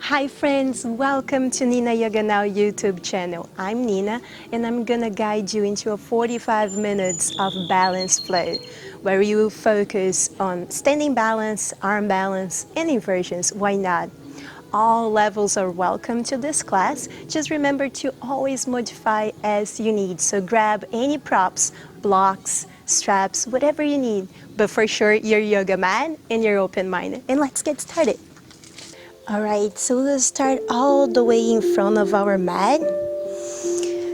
Hi friends, welcome to NinaYogaNow YouTube channel. I'm Nina and I'm gonna guide you into a 45 minutes of balance flow where you will focus on standing balance, arm balance, and inversions. Why not? All levels are welcome to this class. Just remember to always modify as you need. So grab any props, blocks, straps, whatever you need. But for sure, your yoga mat and your open mind. And let's get started. All right, so let's start all the way in front of our mat.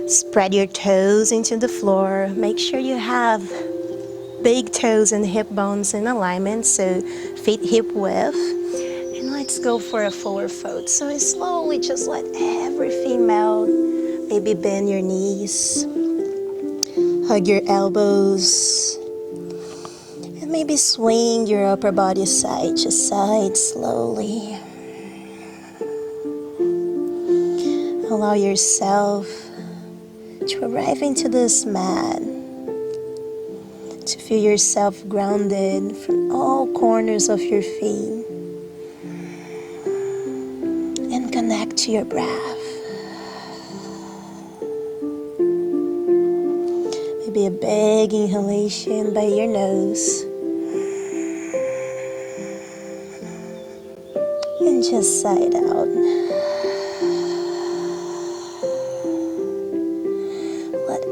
Spread your toes into the floor. Make sure you have big toes and hip bones in alignment, so feet hip width. And let's go for a forward fold. So slowly just let everything melt. Maybe bend your knees, hug your elbows, and maybe swing your upper body side to side slowly. Allow yourself to arrive into this mat, to feel yourself grounded from all corners of your feet, and connect to your breath. Maybe a big inhalation by your nose, and just sigh it out.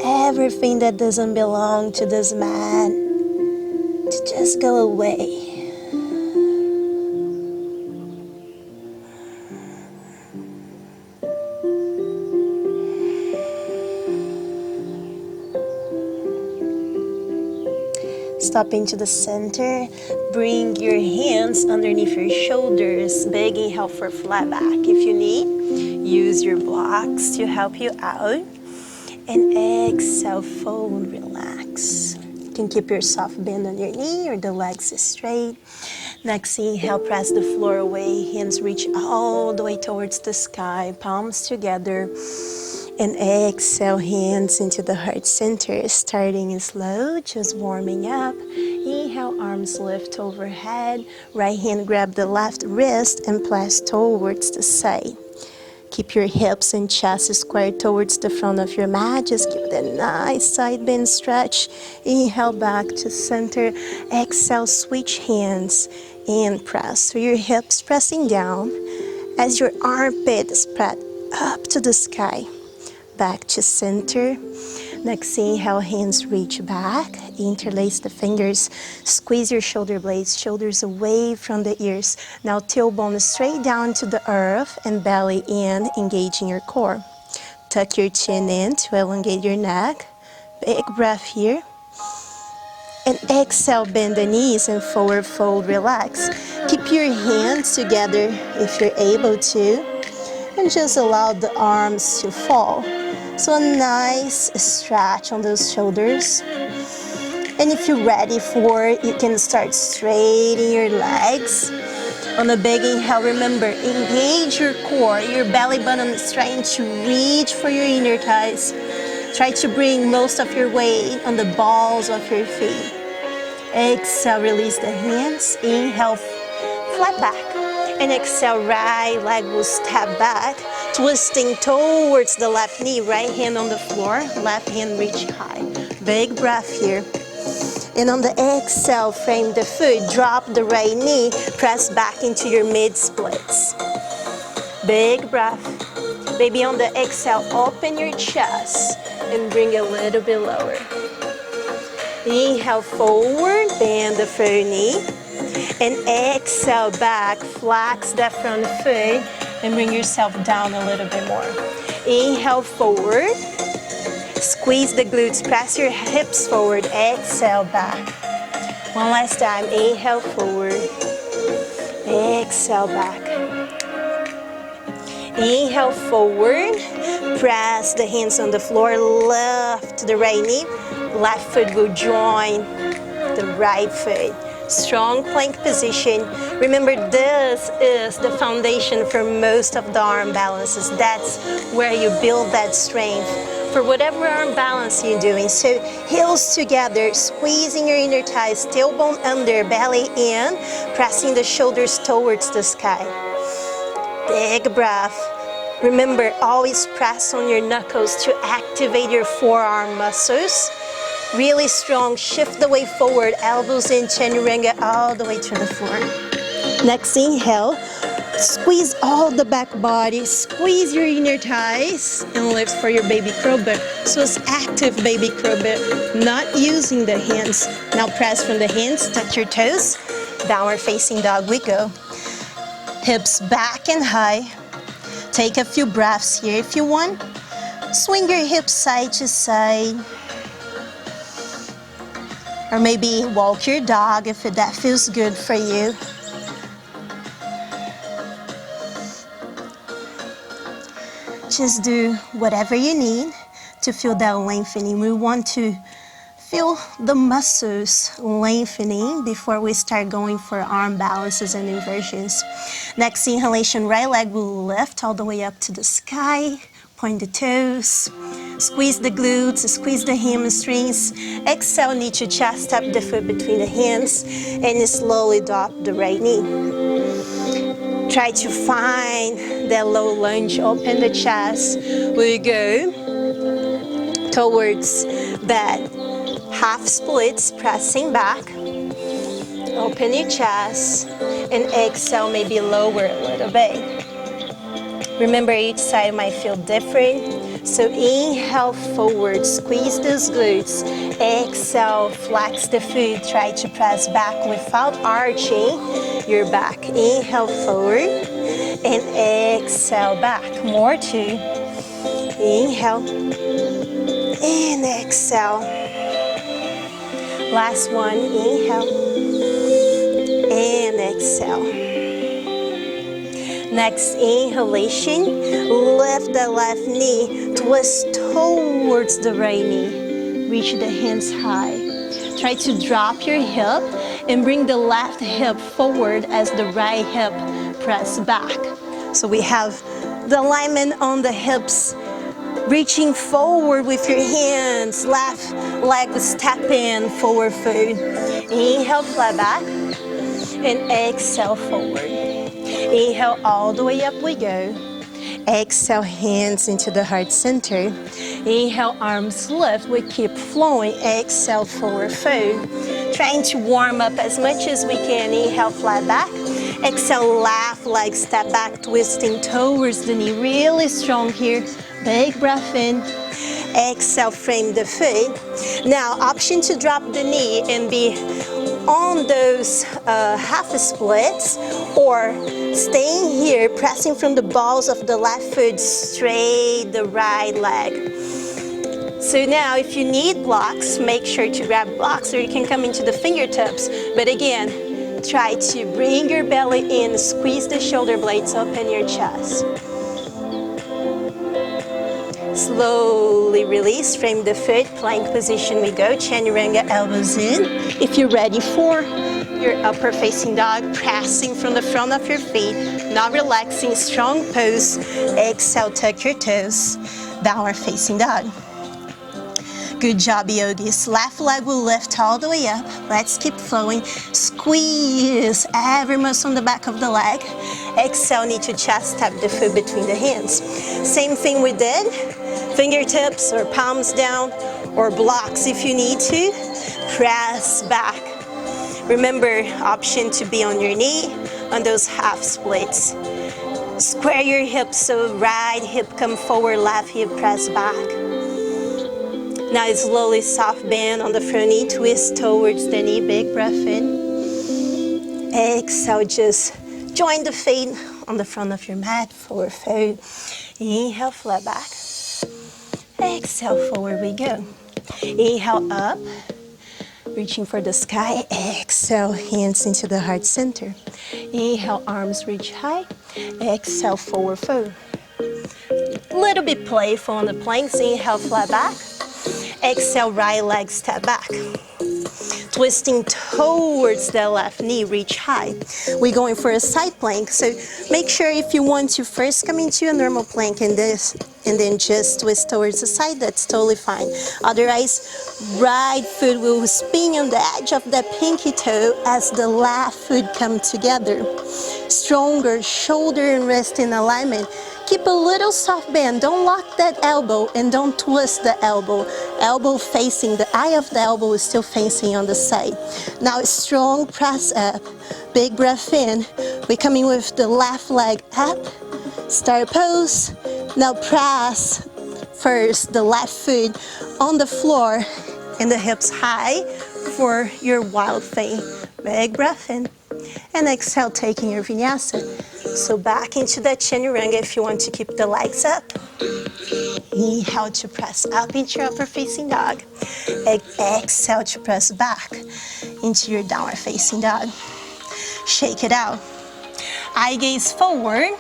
Everything that doesn't belong to this mat to just go away. Stop into the center. Bring your hands underneath your shoulders. Big inhale for flat back. If you need, use your blocks to help you out. And exhale, fold, relax. You can keep your soft bend on your knee or the legs straight. Next inhale, press the floor away. Hands reach all the way towards the sky, palms together. And exhale, hands into the heart center, starting slow, just warming up. Inhale, arms lift overhead. Right hand grab the left wrist and press towards the side. Keep your hips and chest squared towards the front of your mat. Just give it a nice side bend stretch. Inhale back to center. Exhale, switch hands and press. So your hips pressing down as your armpit spread up to the sky. Back to center. Next inhale, hands reach back. Interlace the fingers. Squeeze your shoulder blades, shoulders away from the ears. Now tailbone straight down to the earth and belly in, engaging your core. Tuck your chin in to elongate your neck. Big breath here. And exhale, bend the knees and forward fold, relax. Keep your hands together if you're able to. And just allow the arms to fall. So a nice stretch on those shoulders. And if you're ready for it, you can start straightening your legs. On a big inhale, remember, engage your core. Your belly button is trying to reach for your inner thighs. Try to bring most of your weight on the balls of your feet. Exhale, release the hands. Inhale, flat back. And exhale, right leg will step back, twisting towards the left knee. Right hand on the floor, left hand reach high. Big breath here. And on the exhale, frame the foot, drop the right knee, press back into your mid splits. Big breath. Maybe on the exhale, open your chest and bring a little bit lower. Inhale forward, bend the front knee. And exhale back, flex that front foot and bring yourself down a little bit more. Inhale forward, squeeze the glutes, press your hips forward, exhale back. One last time, inhale forward, exhale back. Inhale forward, press the hands on the floor, lift the right knee, left foot will join the right foot. Strong plank position. Remember, this is the foundation for most of the arm balances. That's where you build that strength for whatever arm balance you're doing. So heels together, squeezing your inner thighs, tailbone under, belly in, pressing the shoulders towards the sky. Big breath. Remember, always press on your knuckles to activate your forearm muscles. Really strong, shift the weight forward, elbows in, chaturanga all the way to the floor. Next inhale, squeeze all the back body, squeeze your inner thighs, and lift for your baby crow bear. So it's active baby crow bear, not using the hands. Now press from the hands, touch your toes, downward facing dog we go. Hips back and high. Take a few breaths here if you want. Swing your hips side to side. Or maybe walk your dog if that feels good for you. Just do whatever you need to feel that lengthening. We want to feel the muscles lengthening before we start going for arm balances and inversions. Next inhalation, right leg will lift all the way up to the sky. Point the toes. Squeeze the glutes, squeeze the hamstrings. Exhale, knee to chest, tap the foot between the hands, and slowly drop the right knee. Try to find that low lunge, open the chest. We go towards that half splits, pressing back. Open your chest, and exhale, maybe lower a little bit. Remember, each side might feel different. So inhale forward, squeeze those glutes. Exhale, flex the foot. Try to press back without arching your back. Inhale forward and exhale back. More two. Inhale and exhale. Last one. Inhale and exhale. Next inhalation, lift the left knee, twist towards the right knee. Reach the hands high. Try to drop your hip and bring the left hip forward as the right hip press back. So we have the alignment on the hips, reaching forward with your hands, left leg step in, forward foot. Inhale, flat back, and exhale forward. Inhale, all the way up we go. Exhale, hands into the heart center. Inhale, arms lift. We keep flowing. Exhale, forward fold. Trying to warm up as much as we can. Inhale, flat back. Exhale, left leg step back, twisting towards the knee. Really strong here. Big breath in. Exhale, frame the foot. Now, option to drop the knee and be on those half splits, or staying here, pressing from the balls of the left foot straight the right leg. So now, if you need blocks, make sure to grab blocks, or you can come into the fingertips. But again, try to bring your belly in, squeeze the shoulder blades, open your chest. Slowly release, frame the foot, plank position we go, chaturanga, elbows in. If you're ready for your upper facing dog, pressing from the front of your feet, not relaxing, strong pose. Exhale, tuck your toes, downward facing dog. Good job, yogis. Left leg will lift all the way up. Let's keep flowing. Squeeze every muscle on the back of the leg. Exhale, knee to chest, tap the foot between the hands. Same thing we did. Fingertips or palms down, or blocks if you need to. Press back. Remember, option to be on your knee on those half splits. Square your hips so right hip come forward, left hip press back. Now slowly soft bend on the front knee, twist towards the knee, big breath in. Exhale, just join the feet on the front of your mat, forward fold. Inhale, flat back. Exhale, forward we go. Inhale, up, reaching for the sky. Exhale, hands into the heart center. Inhale, arms reach high. Exhale, forward fold. Little bit playful on the planks. Inhale, flat back. Exhale, right leg step back. Twisting towards the left knee, reach high. We're going for a side plank, so make sure if you want to first come into a normal plank and this and then just twist towards the side. That's totally fine. Otherwise, right foot will spin on the edge of the pinky toe as the left foot come together. Stronger shoulder and wrist in alignment. Keep a little soft bend. Don't lock that elbow and don't twist the elbow. Elbow facing, the eye of the elbow is still facing on the side. Now strong press up. Big breath in. We're coming with the left leg up. Start pose. Now press first the left foot on the floor and the hips high for your wild thing. Big breath in. And exhale, taking your vinyasa. So back into that chaturanga if you want to keep the legs up. Inhale to press up into your upper facing dog. Exhale to press back into your downward facing dog. Shake it out. Eye gaze forward.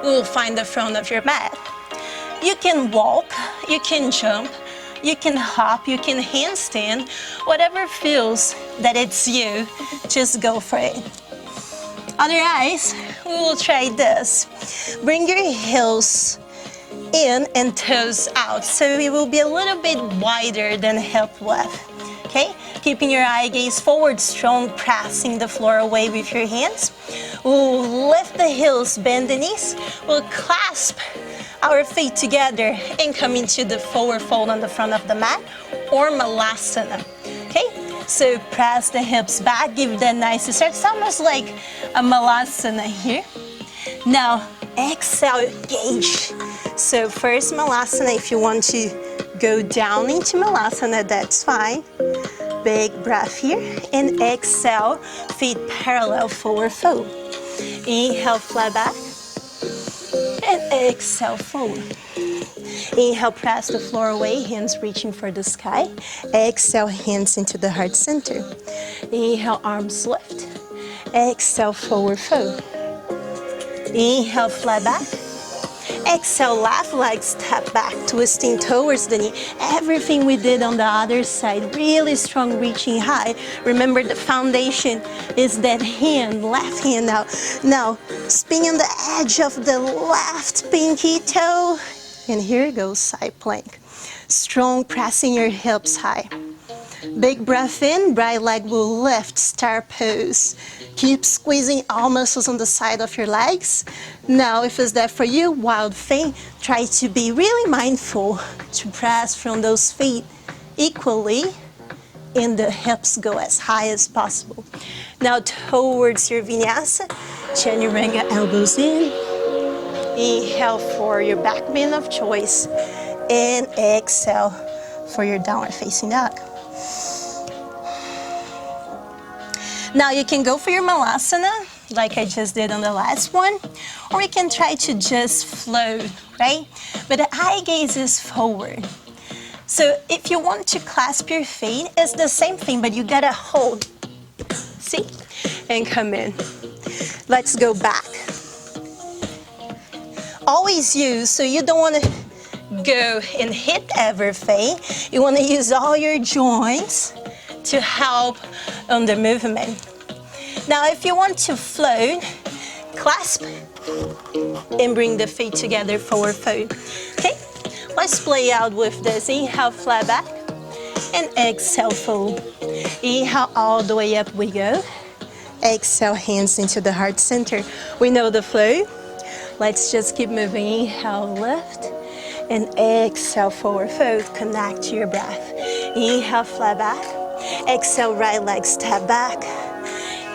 We'll find the front of your mat. You can walk, you can jump, you can hop, you can handstand, whatever feels that it's you, just go for it. Otherwise, we will try this. Bring your heels in and toes out, so it will be a little bit wider than hip width. Okay, keeping your eye gaze forward, strong, pressing the floor away with your hands. We'll lift the heels, bend the knees. We'll clasp our feet together and come into the forward fold on the front of the mat or Malasana. Okay, so press the hips back, give that nice stretch. It's almost like a Malasana here. Now exhale, engage. So first Malasana, if you want to go down into Malasana, that's fine. Big breath here, and exhale, feet parallel, forward fold. Inhale, flat back, and exhale, forward. Inhale, press the floor away, hands reaching for the sky. Exhale, hands into the heart center. Inhale, arms lift. Exhale, forward fold. Inhale, flat back. Exhale, left leg step back, twisting towards the knee. Everything we did on the other side, really strong, reaching high. Remember, the foundation is that hand, left hand now. Now, spin on the edge of the left pinky toe. And here goes side plank. Strong, pressing your hips high. Big breath in, right leg will lift, star pose. Keep squeezing all muscles on the side of your legs. Now, if it's that for you, wild thing, try to be really mindful to press from those feet equally and the hips go as high as possible. Now towards your vinyasa, chaturanga, elbows in. Inhale for your back bend of choice and exhale for your downward facing dog. Now you can go for your Malasana, like I just did on the last one, or you can try to just float, right? But the eye gaze is forward. So if you want to clasp your feet, it's the same thing, but you gotta hold, see? And come in. Let's go back. Always use, so you don't wanna go and hit everything. You wanna use all your joints to help on the movement. Now, if you want to float, clasp and bring the feet together, forward fold. Okay, let's play out with this. Inhale, flat back, and exhale, fold. Inhale, all the way up we go. Exhale, hands into the heart center. We know the flow. Let's just keep moving. Inhale, lift, and exhale, forward fold. Connect to your breath. Inhale, flat back. Exhale, right leg step back.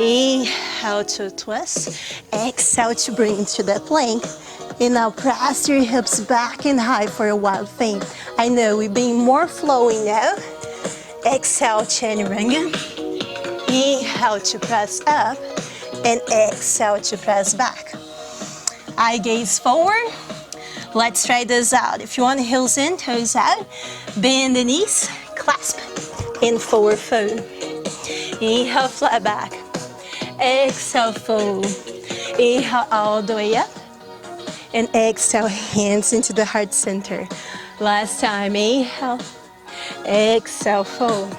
Inhale to twist. Exhale to bring into the plank. And now press your hips back and high for a wild thing. I know we're being more flowing now. Exhale, chaturanga. Inhale to press up. And exhale to press back. Eye gaze forward. Let's try this out. If you want heels in, toes out. Bend the knees, clasp. In forward fold. Inhale, flat back. Exhale, fold. Inhale, all the way up. And exhale, hands into the heart center. Last time, inhale. Exhale, fold.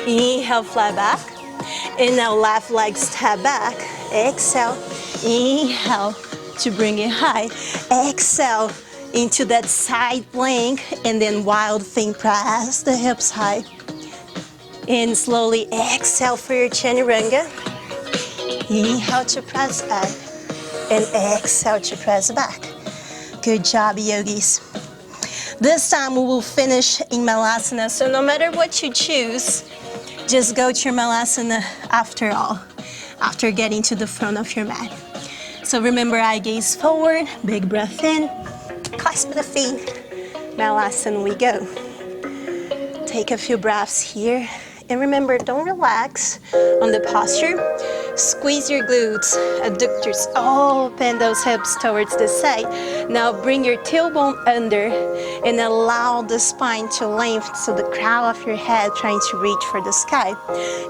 Inhale, flat back. And now left leg step back. Exhale. Inhale, to bring it high. Exhale into that side plank, and then wild thing, press the hips high. And slowly exhale for your chaturanga. Inhale to press up, and exhale to press back. Good job, yogis. This time we will finish in Malasana, so no matter what you choose, just go to your Malasana after all, after getting to the front of your mat. So remember, eye gaze forward, big breath in, clasp the feet, Malasana we go. Take a few breaths here, and remember, don't relax on the posture. Squeeze your glutes, adductors, open those hips towards the side. Now bring your tailbone under and allow the spine to lengthen, so the crown of your head trying to reach for the sky.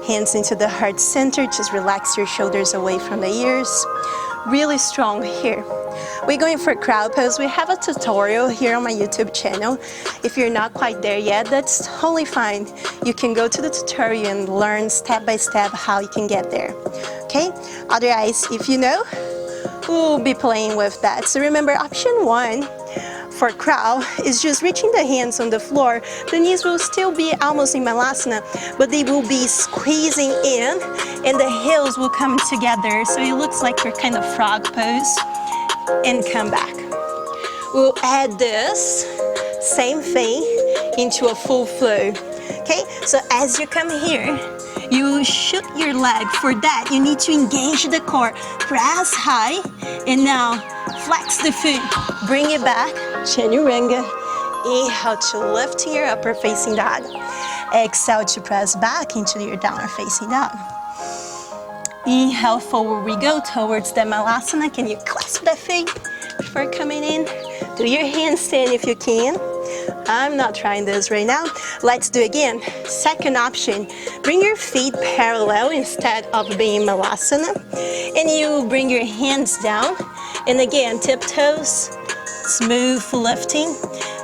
Hands into the heart center, just relax your shoulders away from the ears. Really strong here. We're going for crowd pose. We have a tutorial here on my YouTube channel. If you're not quite there yet, that's totally fine. You can go to the tutorial and learn step by step how you can get there. Okay? Otherwise, if you know, we'll be playing with that. So remember, option 1 for crow is just reaching the hands on the floor. The knees will still be almost in Malasana, but they will be squeezing in, and the heels will come together. So it looks like you're kind of frog pose, and come back. We'll add this same thing into a full flow. Okay, so as you come here, you shoot your leg. For that, you need to engage the core. Press high, and now flex the foot. Bring it back, chaturanga. Inhale to lift to your upper facing dog. Exhale to press back into your downward facing dog. Inhale, forward we go towards the Malasana. Can you clasp the feet before coming in? Do your handstand if you can. I'm not trying this right now. Let's do again. Second option, bring your feet parallel instead of being Malasana. And you bring your hands down. And again, tiptoes, smooth lifting.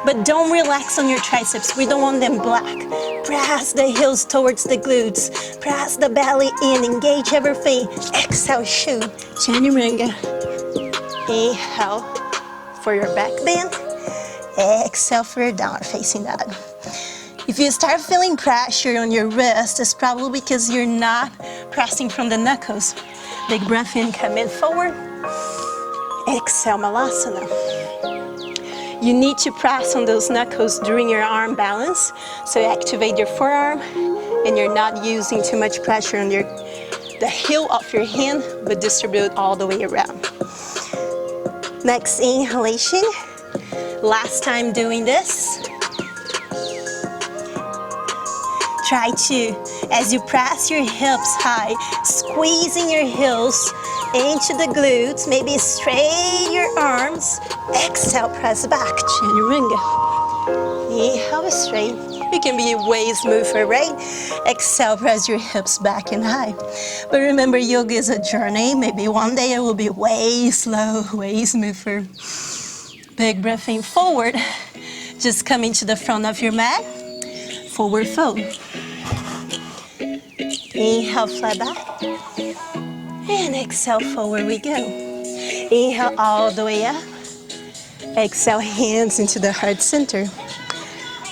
But don't relax on your triceps. We don't want them black. Press the heels towards the glutes. Press the belly in. Engage everything. Exhale, shoot. Chaturanga. Inhale for your back bend. Exhale for your downward facing dog. If you start feeling pressure on your wrist, it's probably because you're not pressing from the knuckles. Big breath in, come in forward. Exhale, Malasana. You need to press on those knuckles during your arm balance, so you activate your forearm and you're not using too much pressure on the heel of your hand, but distribute all the way around. Next inhalation. Last time doing this. Try to, as you press your hips high, squeezing your heels into the glutes, maybe straight your arms. Exhale, press back, chaturanga. Inhale, straight. You can be way smoother, right? Exhale, press your hips back and high. But remember, yoga is a journey. Maybe one day it will be way slow, way smoother. Big breath in forward. Just come into the front of your mat. Forward fold. Inhale, flat back. And exhale, forward we go. Inhale all the way up. Exhale, hands into the heart center.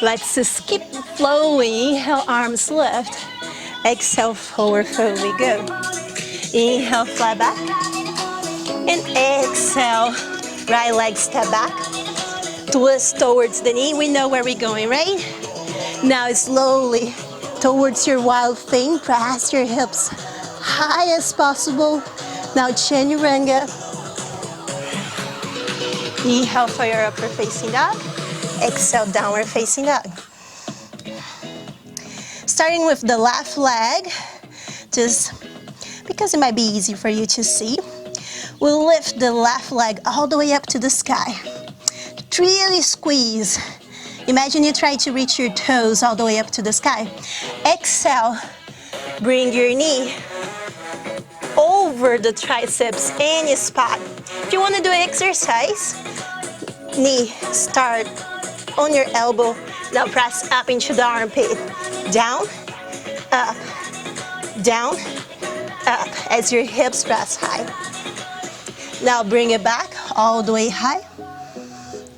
Let's just keep flowing. Inhale, arms lift. Exhale, forward fold we go. Inhale, flat back. And exhale, right leg step back. Twist towards the knee. We know where we're going, right? Now slowly towards your wild thing. Press your hips high as possible. Now chaturanga. Inhale for your upper facing dog. Exhale, downward facing dog. Starting with the left leg, just because it might be easy for you to see. We'll lift the left leg all the way up to the sky. Really squeeze. Imagine you try to reach your toes all the way up to the sky. Exhale, bring your knee over the triceps, any spot. If you want to do an exercise, knee start on your elbow. Now press up into the armpit. Down, up, as your hips press high. Now bring it back all the way high.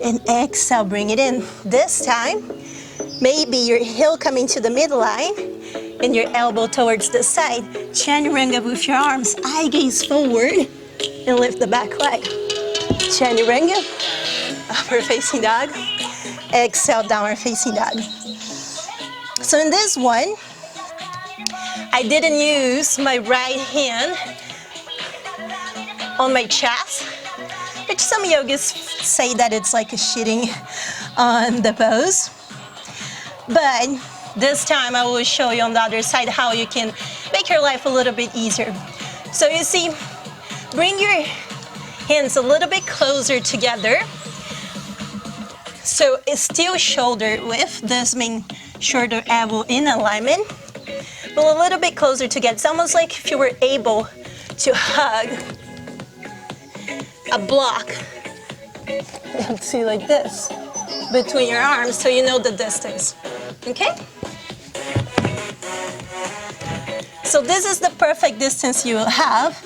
And exhale, bring it in. This time, maybe your heel coming to the midline and your elbow towards the side. Chaturanga with your arms, eye gaze forward, and lift the back leg. Chaturanga, upward facing dog. Exhale, downward facing dog. So in this one, I didn't use my right hand on my chest, which some yogis say that it's like a shitting on the pose. But this time I will show you on the other side how you can make your life a little bit easier. So you see, bring your hands a little bit closer together. So it's still shoulder width, this means shoulder elbow in alignment, but a little bit closer together. It's almost like if you were able to hug a block, let's see, like this, between your arms, so you know the distance, okay? So this is the perfect distance you will have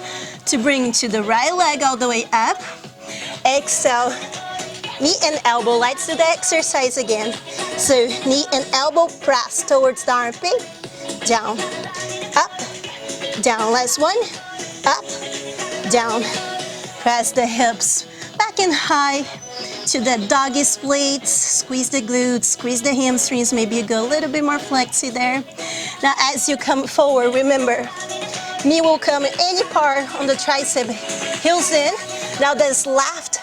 to bring to the right leg all the way up. Exhale, knee and elbow. Let's do the exercise again. So knee and elbow press towards the armpit, down, up, down. Last one, up, down. Press the hips back and high to the doggy splits. Squeeze the glutes, squeeze the hamstrings. Maybe you go a little bit more flexy there. Now as you come forward, remember, knee will come in any part on the tricep, heels in. Now this left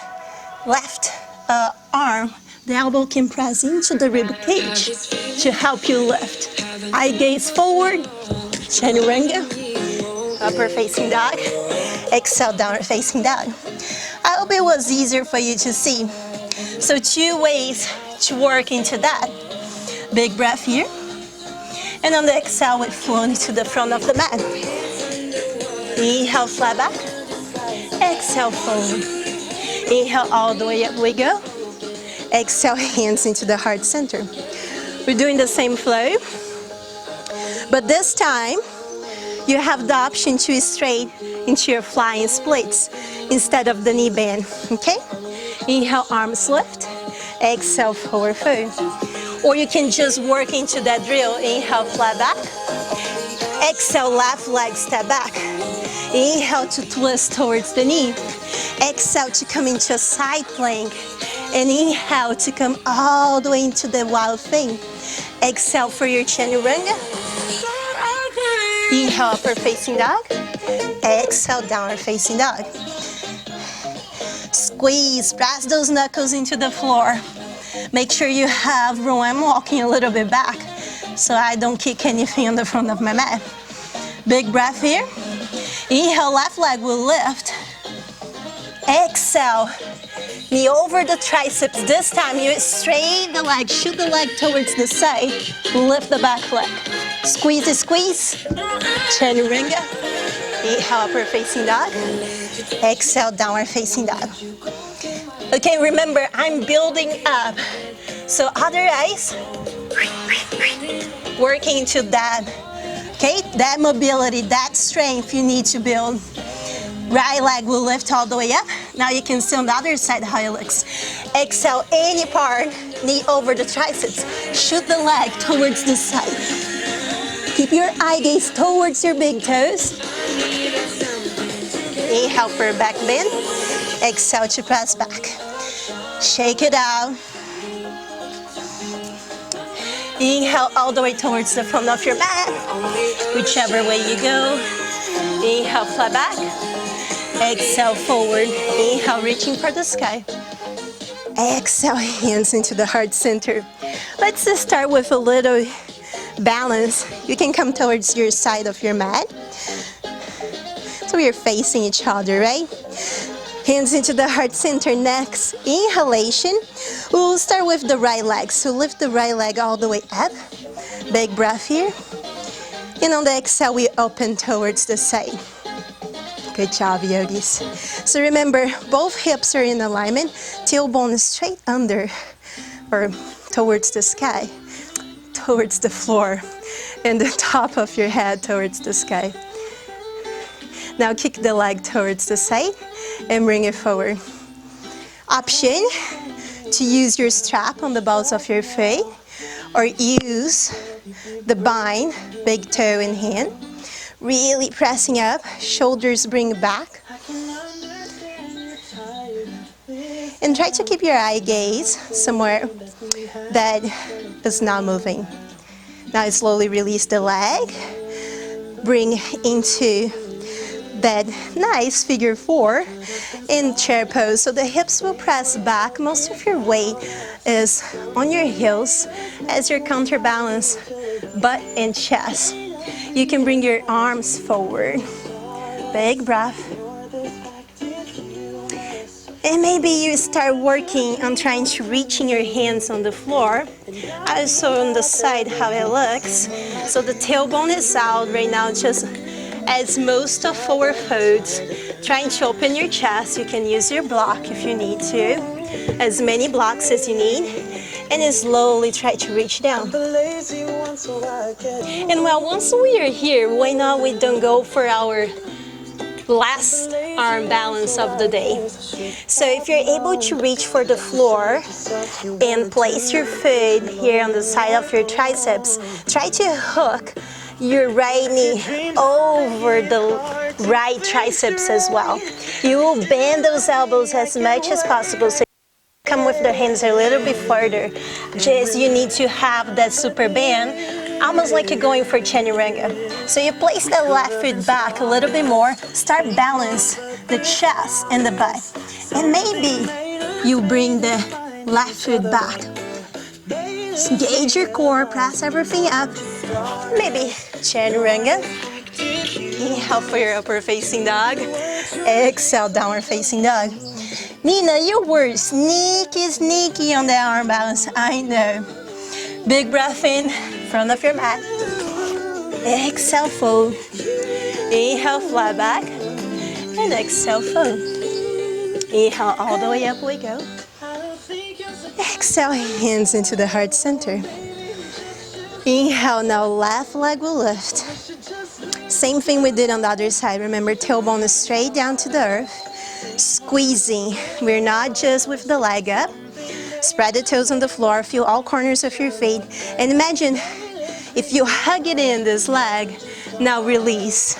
arm, the elbow can press into the rib cage to help you lift. Eye gaze forward, chaturanga, upward facing dog. Exhale, downward facing dog. I hope it was easier for you to see. So 2 ways to work into that. Big breath here. And on the exhale, we flow into the front of the mat. Inhale, flat back. Exhale, forward. Inhale, all the way up we go. Exhale, hands into the heart center. We're doing the same flow, but this time you have the option to straight into your flying splits instead of the knee bend, okay? Inhale, arms lift. Exhale, forward fold. Or you can just work into that drill. Inhale, flat back. Exhale, left leg step back. Inhale to twist towards the knee. Exhale to come into a side plank. And inhale to come all the way into the wild thing. Exhale for your chaturanga. Inhale, upward facing dog. Exhale, downward facing dog. Squeeze, press those knuckles into the floor. Make sure you have room. I'm walking a little bit back so I don't kick anything on the front of my mat. Big breath here. Inhale, left leg will lift. Exhale, knee over the triceps. This time you straighten the leg, shoot the leg towards the side, lift the back leg. Squeeze, squeeze. Chaturanga. Inhale, upward facing dog. Exhale, downward facing dog. Okay, remember, I'm building up. So other eyes, working to that, okay? That mobility, that strength you need to build. Right leg will lift all the way up. Now you can see on the other side how it looks. Exhale, any part, knee over the triceps. Shoot the leg towards the side. Keep your eye gaze towards your big toes. Inhale for a back bend. Exhale to press back. Shake it out. Inhale all the way towards the front of your mat. Whichever way you go. Inhale, flat back. Exhale, forward. Inhale, reaching for the sky. Exhale, hands into the heart center. Let's just start with a little balance. You can come towards your side of your mat. So we are facing each other, right? Hands into the heart center. Next, inhalation. We'll start with the right leg. So lift the right leg all the way up. Big breath here. And on the exhale, we open towards the side. Good job, yogis. So remember, both hips are in alignment. Tailbone straight under or towards the sky, towards the floor, and the top of your head towards the sky. Now kick the leg towards the side and bring it forward. Option to use your strap on the balls of your feet or use the bind, big toe in hand. Really pressing up, shoulders bring back. And try to keep your eye gaze somewhere that is not moving. Now slowly release the leg. Bring into that nice figure 4 in chair pose. So the hips will press back. Most of your weight is on your heels as your counterbalance butt and chest. You can bring your arms forward. Big breath. And maybe you start working on trying to reaching your hands on the floor. Also on the side how it looks. So the tailbone is out right now, just as most of forward folds. Trying to open your chest. You can use your block if you need to. As many blocks as you need. And then slowly try to reach down. And well, once we are here, why not we don't go for our last arm balance of the day. So if you're able to reach for the floor and place your foot here on the side of your triceps, try to hook your right knee over the right triceps as well. You will bend those elbows as much as possible. So come with the hands a little bit further. Just you need to have that super bend, almost like you're going for chaturanga. So you place the left foot back a little bit more, start balance the chest and the butt. And maybe you bring the left foot back. Engage your core, press everything up. Maybe chaturanga. Inhale for your upper facing dog. Exhale, downward facing dog. Nina, you were sneaky on the arm balance. I know. Big breath in front of your mat. Exhale, fold. Inhale, flat back. And exhale, fold. Inhale, all the way up we go. Exhale, hands into the heart center. Inhale, now left leg will lift. Same thing we did on the other side. Remember, tailbone is straight down to the earth. Squeezing. We're not just with the leg up. Spread the toes on the floor. Feel all corners of your feet. And imagine if you hug it in this leg. Now release.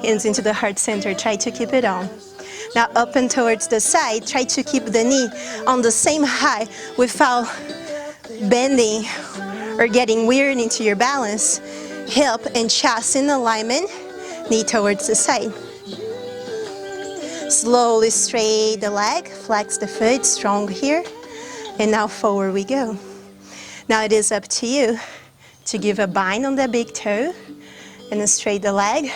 Hands into the heart center. Try to keep it on. Now up and towards the side. Try to keep the knee on the same height without bending or getting weird into your balance. Hip and chest in alignment. Knee towards the side. Slowly straight the leg, flex the foot, strong here. And now forward we go. Now it is up to you to give a bind on the big toe and then straight the leg.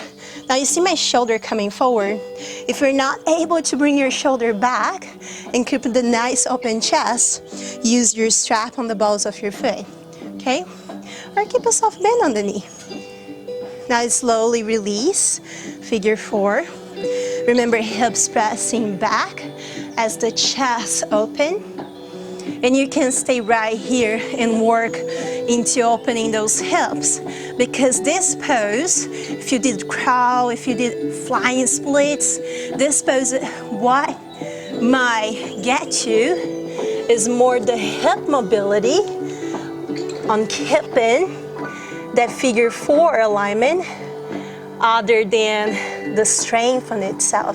Now you see my shoulder coming forward. If you're not able to bring your shoulder back and keep the nice open chest, use your strap on the balls of your foot, okay? Or keep a soft bend on the knee. Now slowly release, figure 4. Remember hips pressing back as the chest open. And you can stay right here and work into opening those hips. Because this pose, if you did crawl, if you did flying splits, this pose, what might get you is more the hip mobility on keeping that figure 4 alignment other than the strength on itself,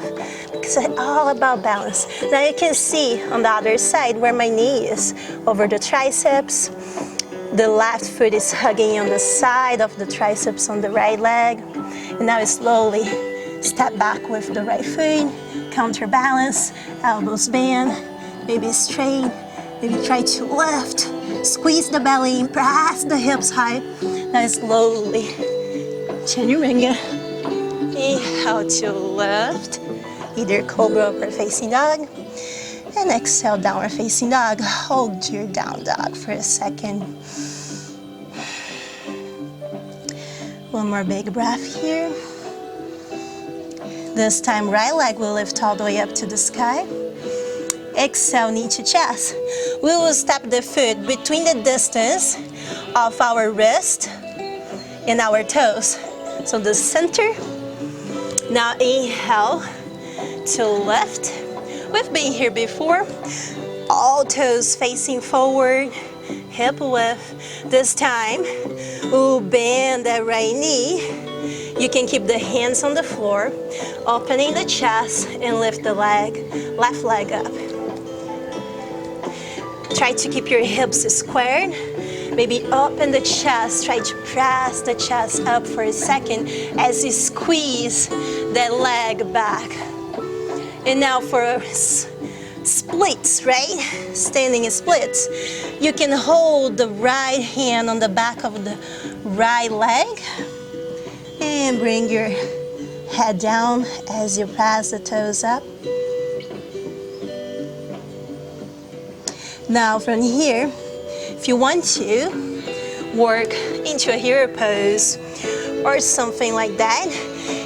because it's all about balance. Now you can see on the other side where my knee is over the triceps. The left foot is hugging on the side of the triceps on the right leg. And now slowly step back with the right foot, counterbalance, elbows bend, maybe straight, maybe try to lift, squeeze the belly, press the hips high. Now slowly chaturanga. Inhale to lift, either cobra or facing dog. And exhale, downward facing dog. Hold your down dog for a second. One more big breath here. This time, right leg will lift all the way up to the sky. Exhale, knee to chest. We will step the foot between the distance of our wrist and our toes. So the center. Now inhale to lift. We've been here before. All toes facing forward, hip width. This time, we'll bend that right knee. You can keep the hands on the floor, opening the chest and lift the leg, left leg up. Try to keep your hips squared. Maybe open the chest, try to press the chest up for a second as you squeeze that leg back. And now for splits, right? Standing splits. You can hold the right hand on the back of the right leg and bring your head down as you press the toes up. Now from here, if you want to work into a hero pose or something like that,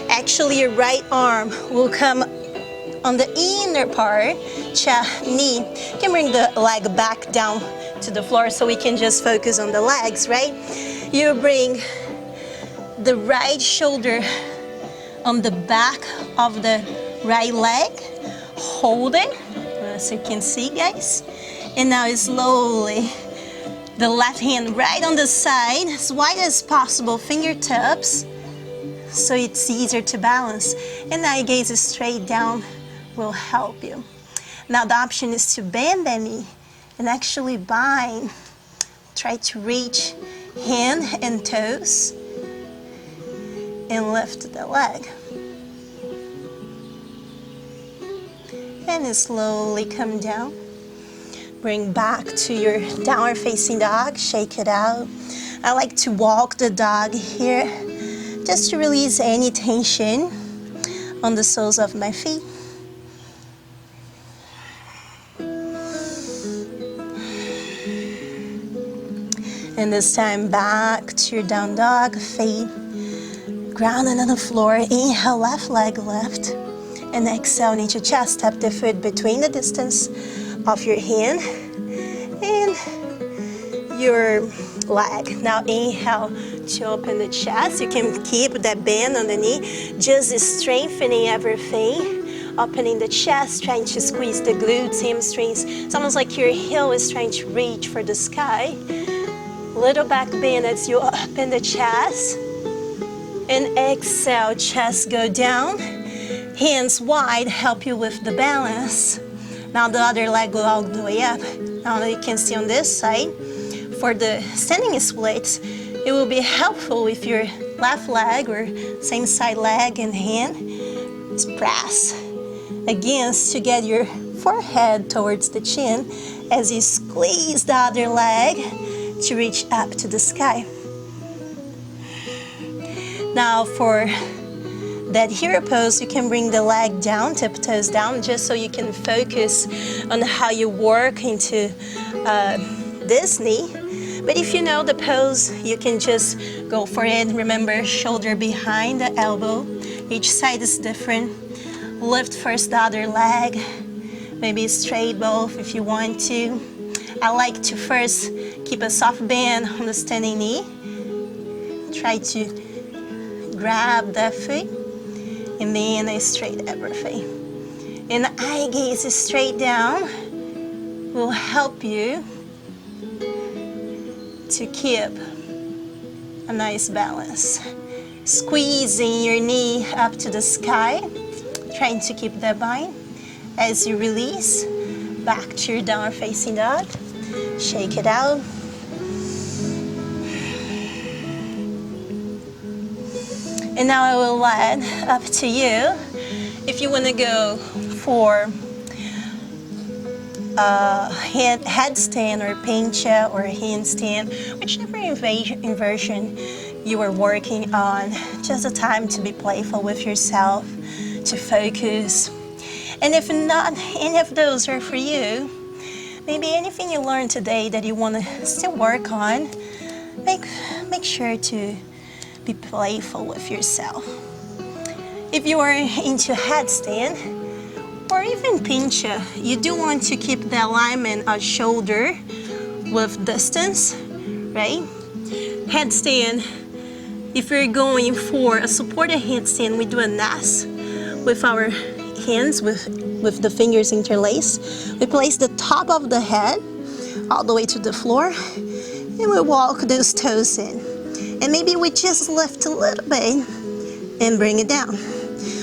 actually your right arm will come on the inner part, knee. You can bring the leg back down to the floor so we can just focus on the legs, right? You bring the right shoulder on the back of the right leg, hold it, as you can see, guys. And now slowly, the left hand right on the side, as wide as possible, fingertips, so it's easier to balance. And now you gaze straight down will help you. Now the option is to bend the knee and actually bind. Try to reach hand and toes and lift the leg. And slowly come down. Bring back to your downward facing dog, shake it out. I like to walk the dog here just to release any tension on the soles of my feet. And this time back to your down dog, feet grounded on the floor. Inhale, left leg lift. And exhale, into chest. Tap the foot between the distance of your hand and your leg. Now inhale to open the chest. You can keep that bend on the knee, just strengthening everything. Opening the chest, trying to squeeze the glutes, hamstrings. It's almost like your heel is trying to reach for the sky. Little back bend as you open the chest. And exhale, chest go down. Hands wide, help you with the balance. Now the other leg go all the way up. Now you can see on this side, for the standing splits, it will be helpful if your left leg or same side leg and hand is press against to get your forehead towards the chin as you squeeze the other leg to reach up to the sky. Now for that hero pose, you can bring the leg down, tiptoes down, just so you can focus on how you work into this knee. But if you know the pose, you can just go for it. Remember, shoulder behind the elbow. Each side is different. Lift first the other leg. Maybe straight both if you want to. I like to first keep a soft bend on the standing knee. Try to grab that foot. And then I straight everything. And eye gaze straight down will help you to keep a nice balance. Squeezing your knee up to the sky, trying to keep that bind. As you release, back to your downward facing dog. Shake it out. And now I will let up to you if you want to go for a headstand or pincha or a handstand, whichever inversion you are working on. Just a time to be playful with yourself, to focus. And if not any of those are for you, maybe anything you learned today that you want to still work on, make sure to be playful with yourself. If you are into headstand or even pincha, you do want to keep the alignment of shoulder with distance, right? Headstand, if you're going for a supported headstand, we do a nest with our hands with the fingers interlaced. We place the top of the head all the way to the floor, and we walk those toes in. And maybe we just lift a little bit and bring it down.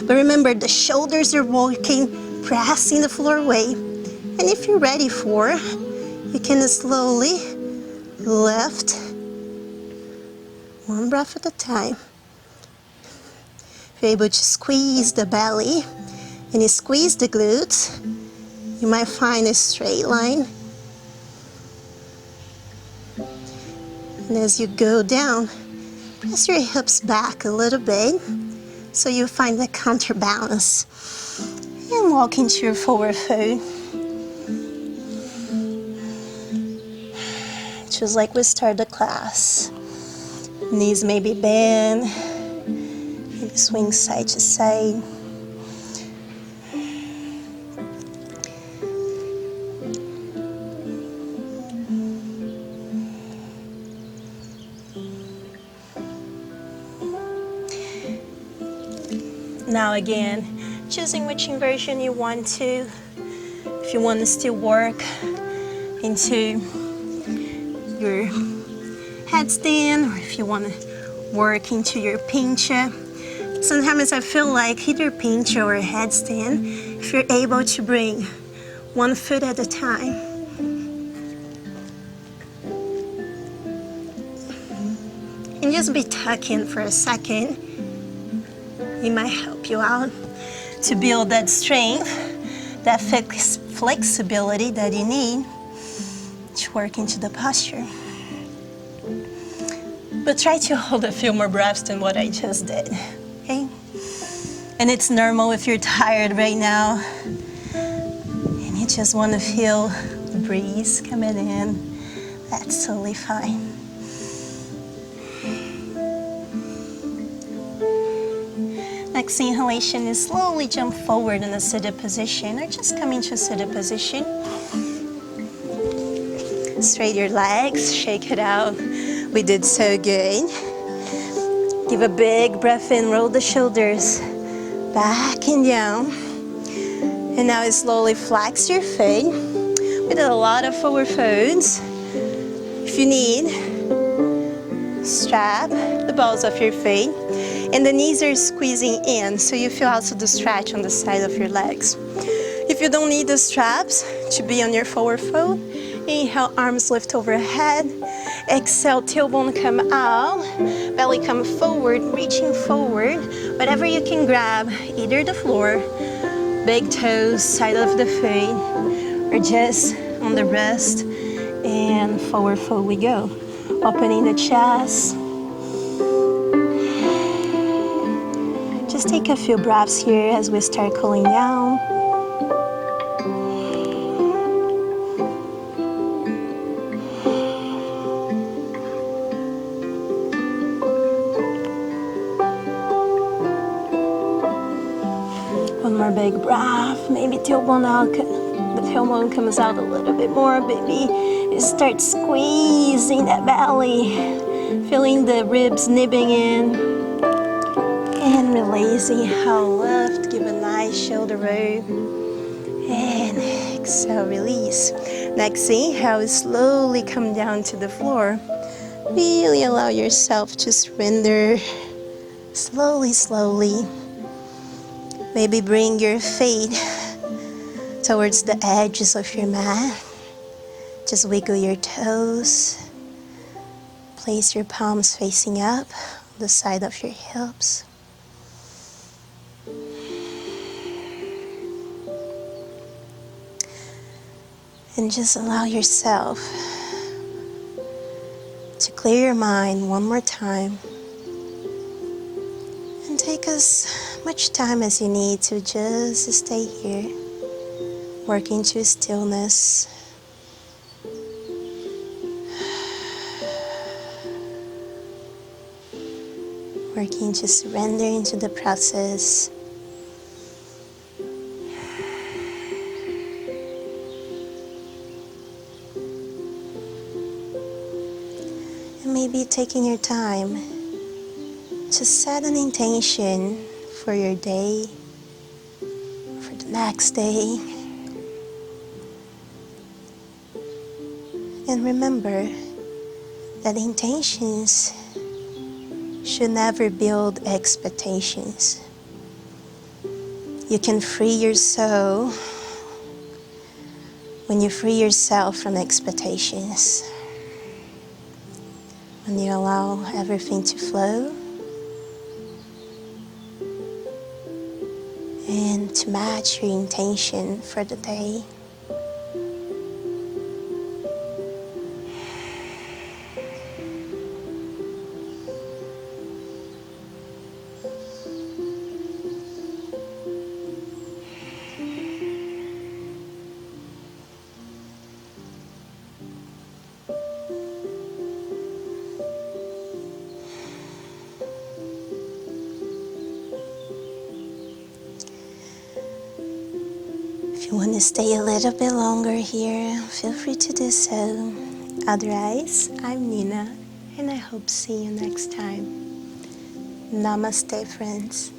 But remember, the shoulders are walking, pressing the floor away. And if you're ready for, you can slowly lift, one breath at a time. If you're able to squeeze the belly and you squeeze the glutes, you might find a straight line. And as you go down, press your hips back a little bit so you find the counterbalance. And walk into your forward fold. Just like we start the class. Knees may be bent, maybe swing side to side. Now again, choosing which inversion you want to. If you want to still work into your headstand, or if you want to work into your pincha. Sometimes I feel like either pincha or headstand, if you're able to bring one foot at a time. And just be tucking for a second. It might help you out to build that strength, that flexibility that you need to work into the posture. But try to hold a few more breaths than what I just did, okay? And it's normal if you're tired right now and you just want to feel the breeze coming in. That's totally fine. Next inhalation is slowly jump forward in a seated position, or just come into a seated position. Straighten your legs, shake it out. We did so good. Give a big breath in, roll the shoulders back and down. And now slowly flex your feet. We did a lot of forward folds. If you need, strap the balls of your feet. And the knees are squeezing in, so you feel also the stretch on the side of your legs. If you don't need the straps to be on your forward fold, inhale, arms lift overhead. Exhale, tailbone come out, belly come forward, reaching forward. Whatever you can grab, either the floor, big toes, side of the feet, or just on the wrist, and forward fold we go. Opening the chest. Just take a few breaths here as we start cooling down. One more big breath. Maybe tailbone out. The tailbone comes out a little bit more. Maybe start squeezing that belly, feeling the ribs nibbing in. And releasing, inhale, lift, give a nice shoulder roll. And exhale, release. Next inhale, slowly come down to the floor. Really allow yourself to surrender. Slowly, slowly. Maybe bring your feet towards the edges of your mat. Just wiggle your toes. Place your palms facing up on the side of your hips. And just allow yourself to clear your mind one more time. And take as much time as you need to just stay here, working to stillness. Working to surrender into the process. Maybe taking your time to set an intention for your day, for the next day. And remember that intentions should never build expectations. You can free your soul when you free yourself from expectations. When you allow everything to flow and to match your intention for the day. If you want to stay a little bit longer here, feel free to do so. Otherwise, I'm Nina, and I hope to see you next time. Namaste, friends.